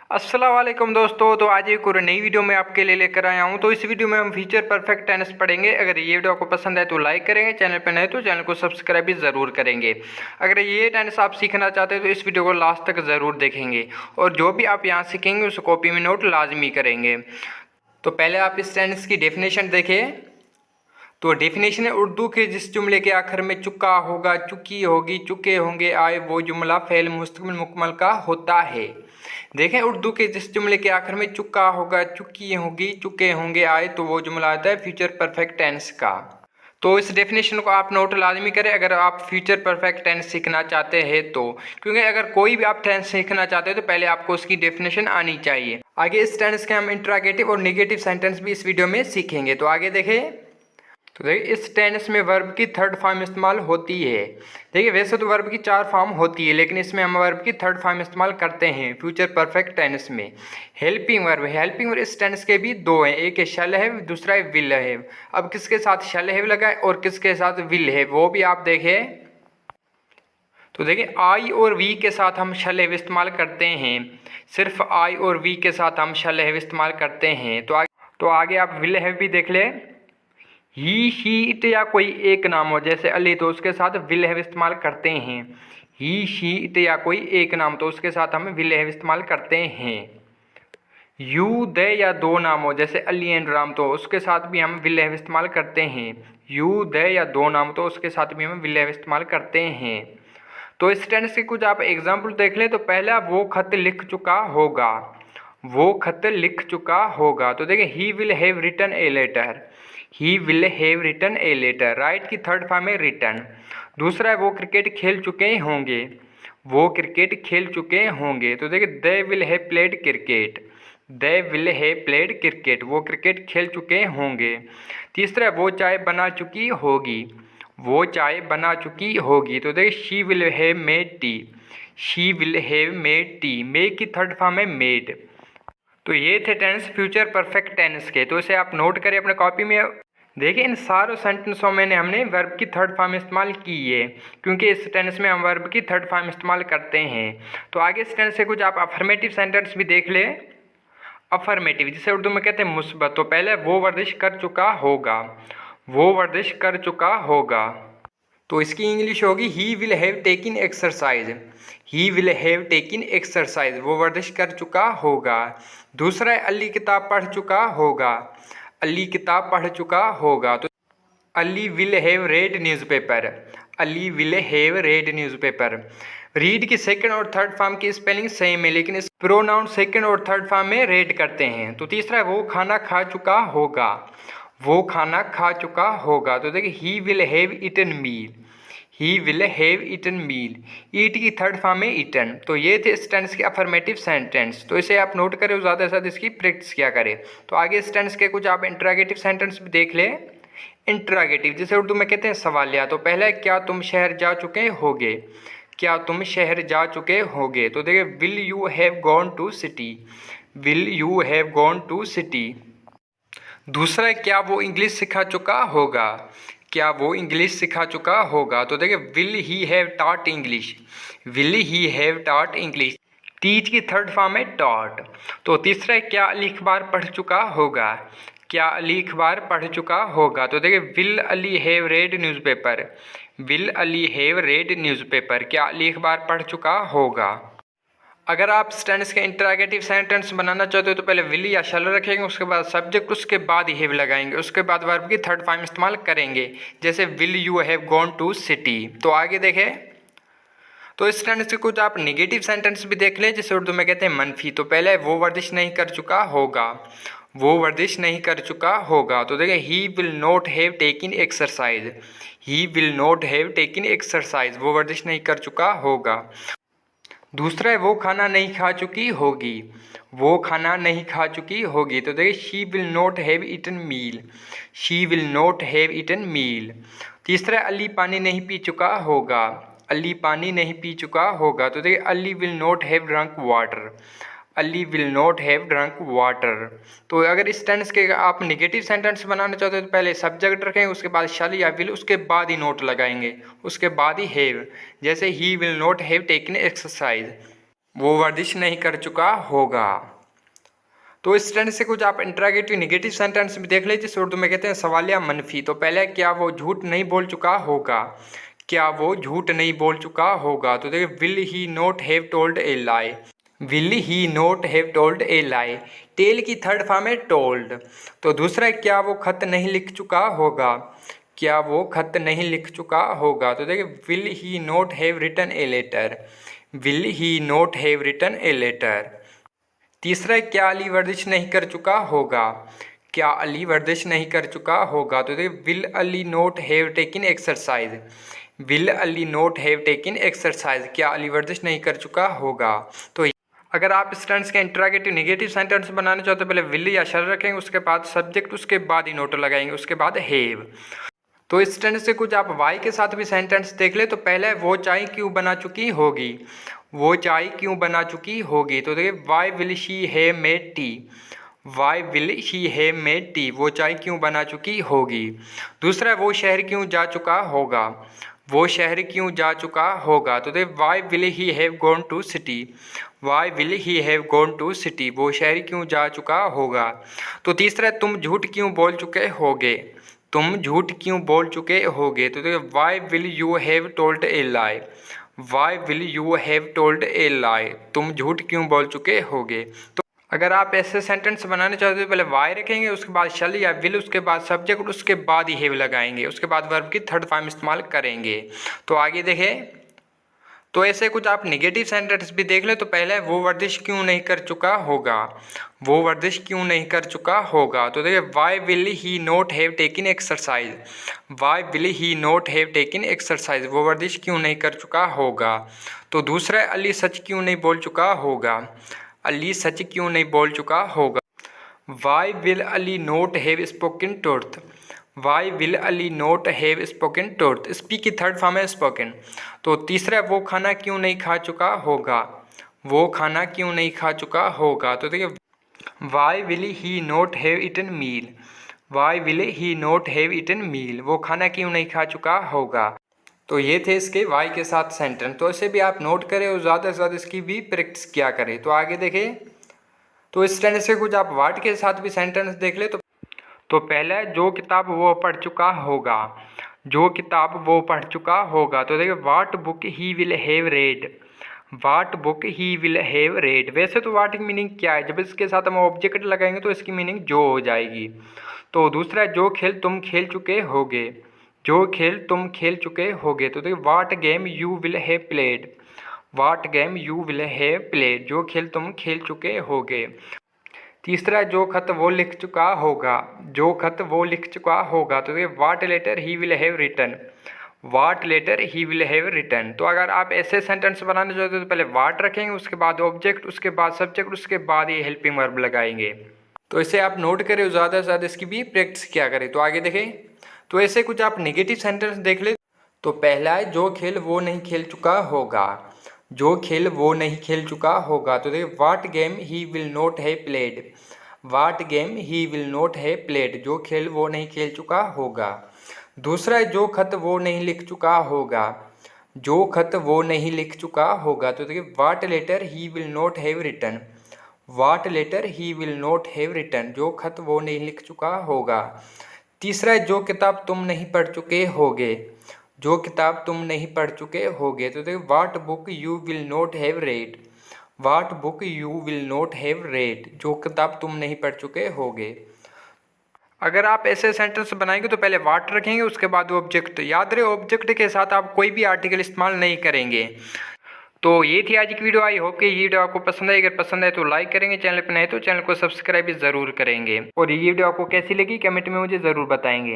अस्सलाम वालेकुम दोस्तों। तो आज एक और नई वीडियो में आपके लिए लेकर आया हूं। तो इस वीडियो में हम फ्यूचर परफेक्ट टेंस पढ़ेंगे। अगर ये वीडियो आपको पसंद है तो लाइक करेंगे, चैनल पर नए तो चैनल को सब्सक्राइब भी ज़रूर करेंगे। अगर ये टेंस आप सीखना चाहते हैं तो इस वीडियो को लास्ट तक ज़रूर देखेंगे और जो भी आप यहाँ सीखेंगे उस कॉपी में नोट लाजमी करेंगे। तो पहले आप इस टेंस की डेफिनेशन देखें। तो डेफिनेशन है, उर्दू के जिस जुमले के आखिर में चुका होगा, चुकी होगी, चुके होंगे आए, वो जुमला फ़ेल मुस्तक़बिल मुकम्मल का होता है। देखें, उर्दू के जिस जुमले के आखिर में चुका होगा, चुकी होगी, चुके होंगे आए, तो वो जुमला आता है फ्यूचर परफेक्ट टेंस का। तो इस डेफिनेशन को आप नोट लाजमी करें अगर आप फ्यूचर परफेक्ट टेंस सीखना चाहते हैं तो, क्योंकि अगर कोई भी आप टेंस सीखना चाहते हैं तो पहले आपको उसकी डेफिनेशन आनी चाहिए। आगे इस टेंस के हम इंट्रागेटिव और नेगेटिव सेंटेंस भी इस वीडियो में सीखेंगे। तो आगे देखें। तो देखिए, इस टेंस में वर्ब की थर्ड फॉर्म इस्तेमाल होती है। देखिए, वैसे तो वर्ब की 4 फॉर्म होती है, लेकिन इसमें हम वर्ब की थर्ड फॉर्म इस्तेमाल करते हैं फ्यूचर परफेक्ट टेंस में। हेल्पिंग वर्ब है। हेल्पिंग वर्ब इस टेंस के भी 2 हैं, एक है शैल है, दूसरा है विल है। अब किसके साथ शैल है लगाए और किसके साथ विल है वो भी आप देखें। तो देखिए, आई और वी के साथ हम शैल है इस्तेमाल करते हैं। सिर्फ आई और वी के साथ हम शैल है इस्तेमाल करते हैं। तो आगे आप विल है भी देख लें। ही, शी, इट या कोई एक नाम हो जैसे अली, तो उसके साथ विल हैव इस्तेमाल करते हैं। ही, शी, इट या कोई एक नाम, तो उसके साथ हम विल हैव इस्तेमाल करते हैं। यू, दे या 2 नाम हो जैसे अली एंड राम, तो उसके साथ भी हम विल हैव इस्तेमाल करते हैं। यू, दे या 2 नाम, तो उसके साथ भी हम विल हैव इस्तेमाल करते हैं। तो इस टेंस के कुछ आप एग्जाम्पल देख लें। तो पहला, वो खत लिख चुका होगा। वो खत लिख चुका होगा। तो देखिए, he will have written a letter. He will have written a letter. Write की थर्ड फॉर्म है रिटन। दूसरा है, वो क्रिकेट खेल चुके होंगे। वो क्रिकेट खेल चुके होंगे। तो देखिए, they will have played cricket. They will have played cricket. वो क्रिकेट खेल चुके होंगे। तीसरा है, वो चाय बना चुकी होगी। वो चाय बना चुकी होगी। तो देखिए, she will have made T. She will have made T. Make की थर्ड फॉर्म है मेड। तो ये थे टेंस फ्यूचर परफेक्ट टेंस के। तो इसे आप नोट करें अपने कॉपी में। देखिए, इन सारों सेंटेंसों में हमने वर्ब की थर्ड फॉर्म इस्तेमाल की है, क्योंकि इस टेंस में हम वर्ब की थर्ड फॉर्म इस्तेमाल करते हैं। तो आगे इस टेंस से कुछ आप अफर्मेटिव सेंटेंस भी देख ले। अफर्मेटिव जिसे उर्दू में कहते हैं मुस्बत। तो पहले, वो वर्जिश कर चुका होगा। वो वर्जिश कर चुका होगा। तो इसकी इंग्लिश होगी, ही will have taken exercise. He will have taken exercise. वो वर्जिश कर चुका होगा। दूसरा है, अली किताब पढ़ चुका होगा। अली किताब पढ़ चुका होगा। तो Ali will have red newspaper. Ali will have red newspaper. Read की सेकंड और थर्ड फॉर्म की स्पेलिंग सेम है, लेकिन इस प्रोनाउन सेकंड और थर्ड फॉर्म में रेड करते हैं। तो तीसरा है, वो खाना खा चुका होगा। वो खाना खा चुका होगा। तो देखिए, he will have eaten meal. He will have eaten meal. Eat की थर्ड फॉर्म है ईटन। तो ये थे इस टेंस के अफर्मेटिव सेंटेंस। तो इसे आप नोट करें, ज़्यादा से ज़्यादा इसकी प्रैक्टिस किया करें। तो आगे इस टेंस के कुछ आप इंट्रागेटिव सेंटेंस भी देख लें। इंट्रागेटिव जिसे उर्दू में कहते हैं सवालिया। तो पहला है, क्या तुम शहर जा चुके होगे। क्या तुम शहर जा चुके होगे। तो देखिए, will you have gone to city. Will you have gone to city. दूसरा है, क्या वो इंग्लिश सिखा चुका होगा। क्या वो इंग्लिश सिखा चुका होगा। तो देखिए, will he have taught English. Will he have taught English. Teach की थर्ड फॉर्म है टॉट। तो तीसरा है, क्या अली अखबार पढ़ चुका होगा। क्या अली अखबार पढ़ चुका होगा। तो देखिए, will Ali have read newspaper. Will Ali have read newspaper. क्या अली अखबार पढ़ चुका होगा। अगर आप इस टेंस के इंटरोगेटिव सेंटेंस बनाना चाहते हो तो पहले विल या शैल रखेंगे, उसके बाद सब्जेक्ट, उसके बाद हैव लगाएंगे, उसके बाद वर्ब की थर्ड फॉर्म इस्तेमाल करेंगे, जैसे will you have gone to city. तो आगे देखें। तो इस टेंस के कुछ आप नेगेटिव सेंटेंस भी देख लें, जिसे उर्दू में कहते हैं मनफी। तो पहले, वो वर्जिश नहीं कर चुका होगा। वो वर्जिश नहीं कर चुका होगा। तो देखिए, he will not have taken exercise. He will not have taken exercise. वो वर्जिश नहीं कर चुका होगा। दूसरा है, वो खाना नहीं खा चुकी होगी। वो खाना नहीं खा चुकी होगी। तो देखिए, she will not have eaten meal. She will not have eaten meal. तीसरा है, अली पानी नहीं पी चुका होगा। अली पानी नहीं पी चुका होगा। तो देखिए, Ali will not have drunk water. Ali will not have drunk water. तो अगर इस टेंस के आप नेगेटिव सेंटेंस बनाना चाहते हो तो पहले सब्जेक्ट रखेंगे, उसके बाद शैल या विल, उसके बाद ही नोट लगाएंगे, उसके बाद ही हैव, जैसे ही will not have taken exercise. वो वर्जिश नहीं कर चुका होगा। तो इस तरह से कुछ आप इंटरोगेटिव नेगेटिव सेंटेंस भी देख लीजिए, जिसे उर्दू में कहते हैं सवालिया मनफी। तो पहले क्या वो झूठ नहीं बोल चुका होगा, क्या वो झूठ नहीं बोल चुका होगा। तो देखिए will he not have told a lie, will he not have told a lie, tell की थर्ड फॉर्म है टोल्ड। तो दूसरा क्या वो खत नहीं लिख चुका होगा, क्या वो खत नहीं लिख चुका होगा। तो देखिए will he not have written a letter, will he not have written a letter. तीसरा क्या अली वर्जिश नहीं कर चुका होगा, क्या अली वर्जिश नहीं कर चुका होगा। तो देखिए will Ali not have taken exercise, will Ali not have taken exercise, क्या अली वर्जिश नहीं कर चुका होगा। तो अगर आप इस टेंस के इंटरोगेटिव नेगेटिव सेंटेंस बनाने चाहते हो, पहले विल या शल रखेंगे, उसके बाद सब्जेक्ट, उसके बाद ही नोट लगाएंगे, उसके बाद हैव। तो इस टेंस से कुछ आप वाई के साथ भी सेंटेंस देख ले। तो पहले वो चाय क्यों बना चुकी होगी, वो चाय क्यों बना चुकी होगी। तो देखिए why will she have made tea, why will she have made tea, वो चाय क्यों बना चुकी होगी। दूसरा वो शहर क्यों जा चुका होगा, वो शहर क्यों जा चुका होगा। तो देखिए why will he have gone to city, why will he have gone to city, वो शहर क्यों जा चुका होगा। तो तीसरा तुम झूठ क्यों बोल चुके होगे, तुम झूठ क्यों बोल चुके होगे। तो देखिए why will you have told a lie, why will you have told a lie, तुम झूठ क्यों बोल चुके होगे। तो अगर आप ऐसे सेंटेंस बनाने चाहते हो, पहले वाई रखेंगे, उसके बाद शल या विल, उसके बाद सब्जेक्ट, उसके बाद ही हैव लगाएंगे, उसके बाद वर्ब की थर्ड फॉर्म इस्तेमाल करेंगे। तो आगे देखें, तो ऐसे कुछ आप निगेटिव सेंटेंस भी देख ले। तो पहले वो वर्जिश क्यों नहीं कर चुका होगा, वो वर्जिश क्यों नहीं कर चुका होगा। तो देखिए why will he not have taken exercise, why will he not have taken exercise, वो वर्जिश क्यों नहीं कर चुका होगा। तो दूसरा अली सच क्यों नहीं बोल चुका होगा, अली सच क्यों नहीं बोल चुका होगा। Why will Ali not have spoken truth, why will Ali not have spoken truth, speak की थर्ड फॉर्म है स्पोकन। तो तीसरा वो खाना क्यों नहीं खा चुका होगा, वो खाना क्यों नहीं खा चुका होगा। तो देखिए why will he not have eaten meal, why will he not have eaten meal, वो खाना क्यों नहीं खा चुका होगा। तो ये थे इसके वाई के साथ सेंटेंस। तो इसे भी आप नोट करें और ज़्यादा से ज़्यादा इसकी भी प्रैक्टिस किया करें। तो आगे देखें, तो इस सेंटेंस से कुछ आप वाट के साथ भी सेंटेंस देख ले। तो पहले जो किताब वो पढ़ चुका होगा, जो किताब वो पढ़ चुका होगा। तो देखिए what book he will have read, what book he will have read. वैसे तो वाट की मीनिंग क्या है, जब इसके साथ हम ऑब्जेक्ट लगाएंगे तो इसकी मीनिंग जो हो जाएगी। तो दूसरा जो खेल तुम खेल चुके होगे, जो खेल तुम खेल चुके होगे। तो देखिए what game you will have played, what game you will have played, जो खेल तुम खेल चुके होगे। तीसरा जो खत वो लिख चुका होगा, जो खत वो लिख चुका होगा। तो ये what letter he will have written, what letter he will have written. तो अगर आप ऐसे सेंटेंस बनाने चाहते हो तो पहले वाट रखेंगे, उसके बाद ऑब्जेक्ट, उसके बाद सब्जेक्ट, उसके बाद ही हेल्पिंग वर्ब लगाएंगे। तो इसे आप नोट करें, ज़्यादा से ज़्यादा इसकी भी प्रैक्टिस किया करें। तो आगे देखें, तो ऐसे कुछ आप नेगेटिव सेंटेंस देख ले। तो पहला है जो खेल वो नहीं खेल चुका होगा, जो खेल वो नहीं खेल चुका होगा। तो देखिए what game he will not have played, what game he will not have played, जो खेल वो नहीं खेल चुका होगा। दूसरा है जो खत वो नहीं लिख चुका होगा, जो खत वो नहीं लिख चुका होगा। तो देखिए what letter he will not have written, what letter he will not have written, जो खत वो नहीं लिख चुका होगा। तीसरा है जो किताब तुम नहीं पढ़ चुके होगे, जो किताब तुम नहीं पढ़ चुके होगे। तो देखिए what book you will not have read, what book you will not have read, जो किताब तुम नहीं पढ़ चुके होगे। अगर आप ऐसे सेंटेंस बनाएंगे तो पहले वाट रखेंगे, उसके बाद ऑब्जेक्ट। याद रहे ऑब्जेक्ट के साथ आप कोई भी आर्टिकल इस्तेमाल नहीं करेंगे। तो ये थी आज की वीडियो। आई होप कि ये वीडियो आपको पसंद आई। अगर पसंद आए तो लाइक करेंगे, चैनल पर नए तो चैनल को सब्सक्राइब भी ज़रूर करेंगे। और ये वीडियो आपको कैसी लगी कमेंट में मुझे ज़रूर बताएंगे।